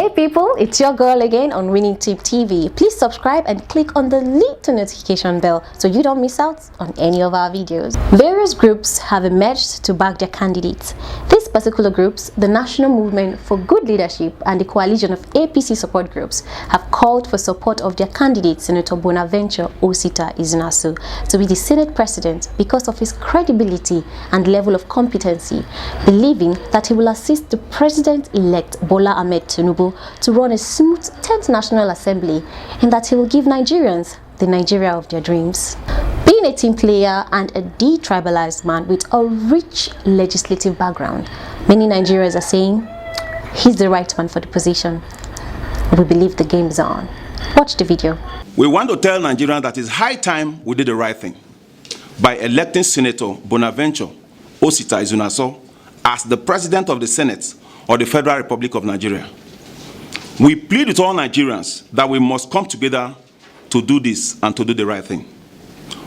Hey people, it's your girl again on Winning Tip TV. Please subscribe and click on the little notification bell so you don't miss out on any of our videos. Various groups have emerged to back their candidates. These particular groups, the National Movement for Good Leadership and the coalition of APC support groups, have called for support of their candidate, Senator Bonaventure Osita Izunaso, to be the Senate President because of his credibility and level of competency, believing that he will assist the President-elect Bola Ahmed Tinubu to run a smooth 10th National Assembly, and that he will give Nigerians the Nigeria of their dreams. Being a team player and a detribalized man with a rich legislative background, many Nigerians are saying he's the right man for the position. We believe the game is on. Watch the video. We want to tell Nigerians that it's high time we did the right thing by electing Senator Bonaventure Osita Izunaso as the President of the Senate of the Federal Republic of Nigeria. We plead with all Nigerians that we must come together to do this and to do the right thing.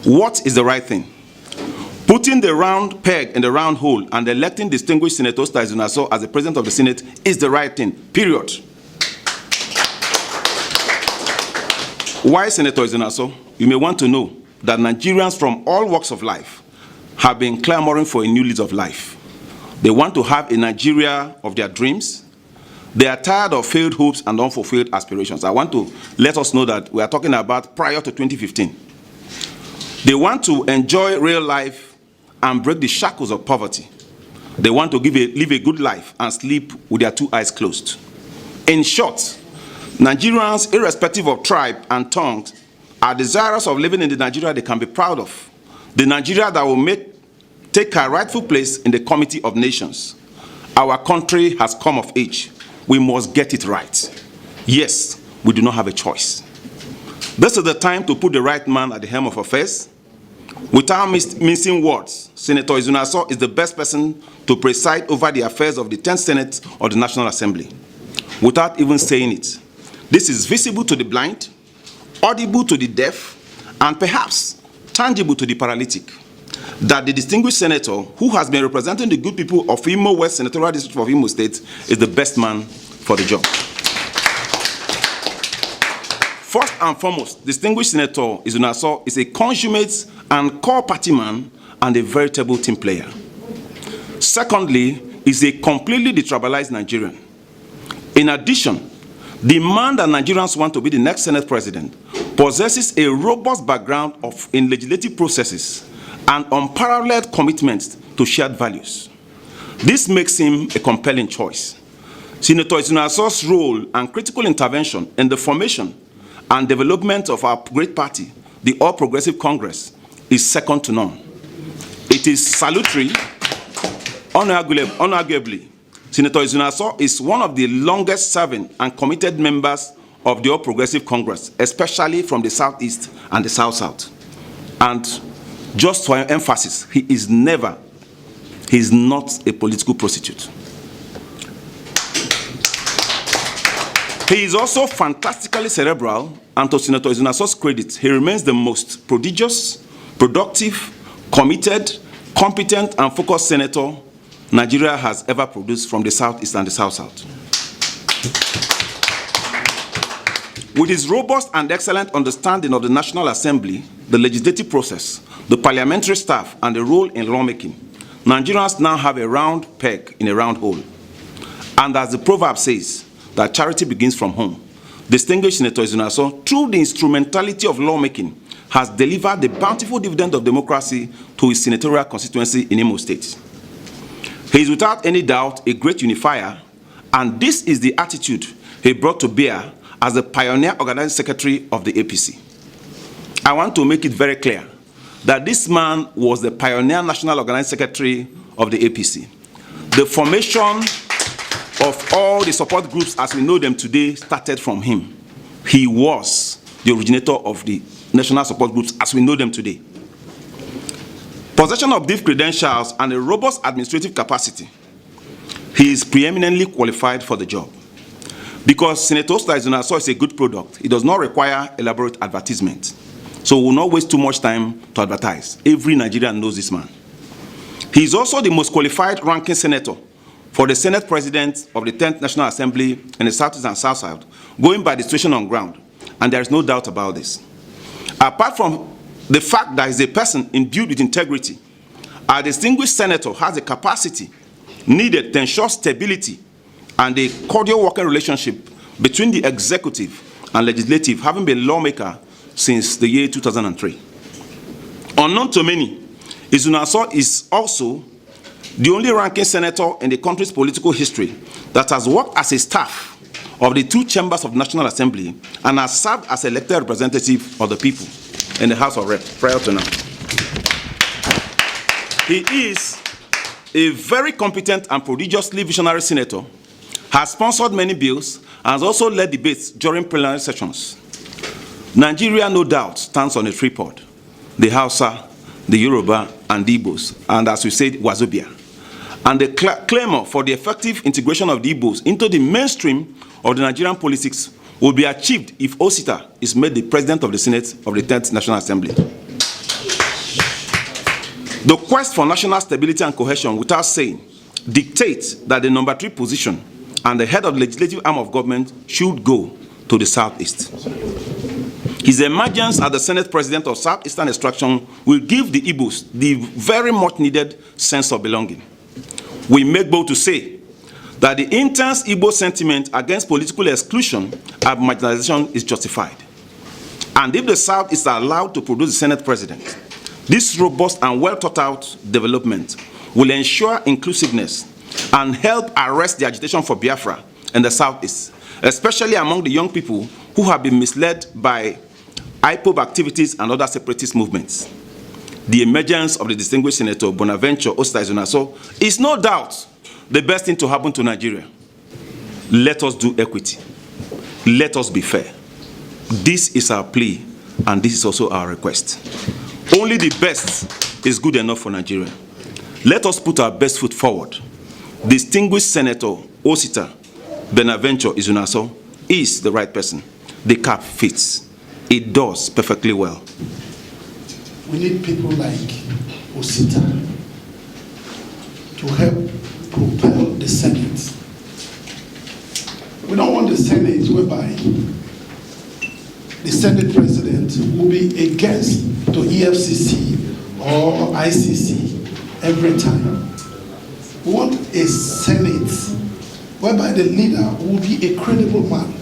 What is the right thing? Putting the round peg in the round hole and electing distinguished Senator Osita Izunaso as the President of the Senate is the right thing, period. Why Senator Izunaso? You may want to know that Nigerians from all walks of life have been clamoring for a new lease of life. They want to have a Nigeria of their dreams. They are tired of failed hopes and unfulfilled aspirations. I want to let us know that we are talking about prior to 2015. They want to enjoy real life and break the shackles of poverty. They want to live a good life and sleep with their two eyes closed. In short, Nigerians, irrespective of tribe and tongue, are desirous of living in the Nigeria they can be proud of. The Nigeria that will take her rightful place in the Committee of Nations. Our country has come of age. We must get it right. Yes, we do not have a choice. This is the time to put the right man at the helm of affairs. Without mincing words, Senator Izunaso is the best person to preside over the affairs of the 10th Senate of the National Assembly. Without even saying it, this is visible to the blind, audible to the deaf, and perhaps tangible to the paralytic, that the distinguished senator who has been representing the good people of Imo West Senatorial District of Imo State is the best man for the job. First and foremost, distinguished Senator Izunaso is a consummate and core party man and a veritable team player. Secondly, is a completely detribalized Nigerian. In addition, the man that Nigerians want to be the next Senate President possesses a robust background in legislative processes and unparalleled commitment to shared values. This makes him a compelling choice. Senator Izunaso's role and critical intervention in the formation and development of our great party, the All Progressive Congress, is second to none. It is salutary, unarguably. Senator Izunaso is one of the longest serving and committed members of the All Progressive Congress, especially from the Southeast and the South-South. And just for emphasis, he is not a political prostitute. He is also fantastically cerebral, and to Senator Izunaso's credit, he remains the most prodigious, productive, committed, competent, and focused senator Nigeria has ever produced from the Southeast and the South-South. With his robust and excellent understanding of the National Assembly, the legislative process, the parliamentary staff, and the role in lawmaking, Nigerians now have a round peg in a round hole. And as the proverb says, that charity begins from home, distinguished Senator Izunaso, through the instrumentality of lawmaking, has delivered the bountiful dividend of democracy to his senatorial constituency in Imo State. He is without any doubt a great unifier, and this is the attitude he brought to bear as the pioneer organizing secretary of the APC. I want to make it very clear that this man was the pioneer national organizing secretary of the APC. The formation of all the support groups as we know them today started from him. He was the originator of the national support groups as we know them today. Possession of these credentials and a robust administrative capacity, he is preeminently qualified for the job. Because Senator Osita Izunaso is a good product, it does not require elaborate advertisement. So we will not waste too much time to advertise. Every Nigerian knows this man. He is also the most qualified ranking senator for the Senate President of the 10th National Assembly in the Southeast and South-South, going by the situation on ground, and there is no doubt about this. Apart from the fact that he's a person imbued with integrity, our distinguished senator has the capacity needed to ensure stability and a cordial working relationship between the executive and legislative, having been a lawmaker since the year 2003. Unknown to many, Izunaso is also the only ranking senator in the country's political history that has worked as a staff of the two chambers of the National Assembly and has served as elected representative of the people in the House of Reps prior to now. He is a very competent and prodigiously visionary senator, has sponsored many bills, and has also led debates during plenary sessions. Nigeria, no doubt, stands on a tripod: the Hausa, the Yoruba, and the Igbos, and as we said, Wazobia. And the clamor for the effective integration of the Igbos into the mainstream of the Nigerian politics will be achieved if Osita is made the President of the Senate of the 10th National Assembly. The quest for national stability and cohesion, without saying, dictates that the number 3 position and the head of the legislative arm of government should go to the Southeast. His emergence as the Senate President of Southeastern extraction will give the Igbos the very much needed sense of belonging. We make bold to say that the intense Igbo sentiment against political exclusion and marginalization is justified. And if the South is allowed to produce a Senate President, this robust and well thought out development will ensure inclusiveness and help arrest the agitation for Biafra in the Southeast, especially among the young people who have been misled by IPOB activities and other separatist movements. The emergence of the distinguished Senator Bonaventure Osita Izunaso is no doubt the best thing to happen to Nigeria. Let us do equity. Let us be fair. This is our plea, and this is also our request. Only the best is good enough for Nigeria. Let us put our best foot forward. Distinguished Senator Osita Bonaventure Izunaso is the right person. The cap fits. It does perfectly well. We need people like Osita to help propel the Senate. We don't want the Senate whereby the Senate President will be against to EFCC or ICC every time. We want a Senate whereby the leader will be a credible man.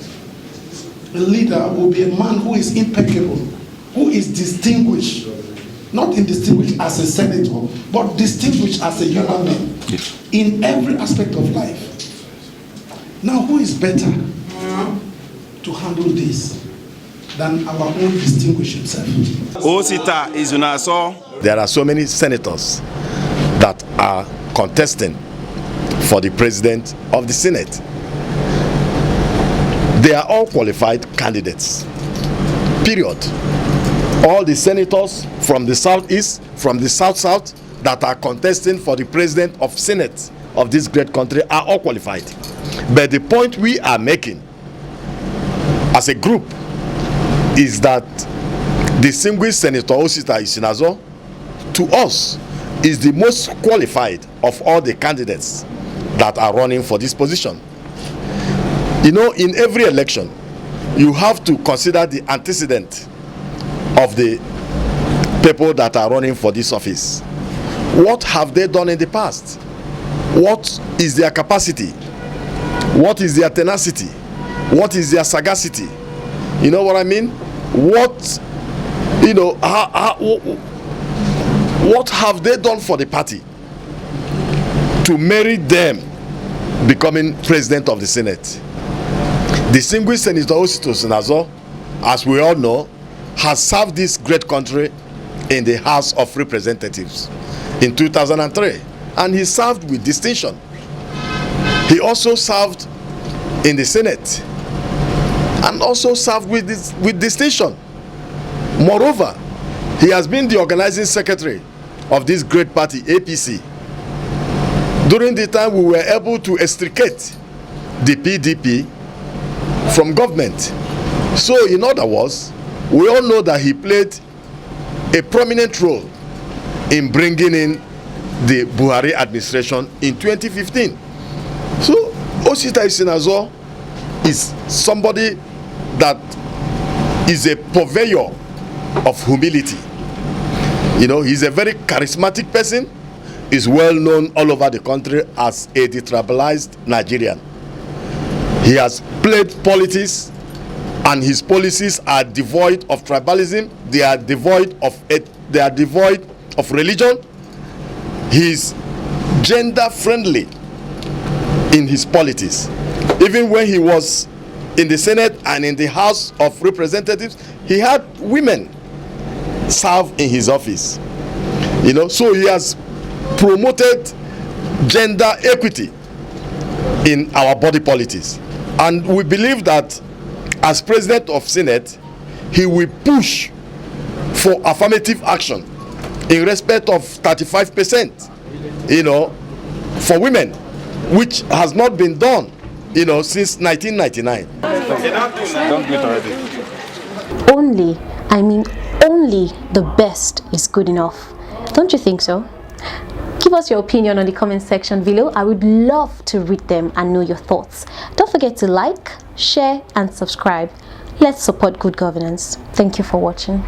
The leader will be a man who is impeccable, who is distinguished, not distinguished as a senator, but distinguished as a human being in every aspect of life. Now, who is better to handle this than our own distinguished himself? Osita Izunaso. There are so many senators that are contesting for the president of the Senate. They are all qualified candidates, period. All the senators from the Southeast, from the South-South that are contesting for the president of Senate of this great country are all qualified. But the point we are making as a group is that distinguished Senator Osita Izunaso, to us, is the most qualified of all the candidates that are running for this position. You know, in every election, you have to consider the antecedent of the people that are running for this office. What have they done in the past? What is their capacity? What is their tenacity? What is their sagacity? You know what I mean? What, you know, what have they done for the party to merit them becoming president of the Senate? Distinguished Senator Osita Izunaso, as we all know, has served this great country in the House of Representatives in 2003, and he served with distinction. He also served in the Senate and also served with distinction. Moreover, he has been the organizing secretary of this great party, APC. During the time we were able to extricate the PDP from government. So in other words, we all know that he played a prominent role in bringing in the Buhari administration in 2015. So Osita Izunaso is somebody that is a purveyor of humility. You know, he's a very charismatic person. He's well known all over the country as a detribalized Nigerian. He has played politics, and his policies are devoid of tribalism. They are devoid of religion. He's gender friendly in his politics. Even when he was in the Senate and in the House of Representatives, he had women serve in his office. You know, so he has promoted gender equity in our body politics. And we believe that as president of Senate, he will push for affirmative action in respect of 35%, you know, for women, which has not been done, you know, since 1999. Only, I mean only the best is good enough. Don't you think so? Give us your opinion on the comment section below. I would love to read them and know your thoughts. Don't forget to like, share and subscribe. Let's support good governance. Thank you for watching.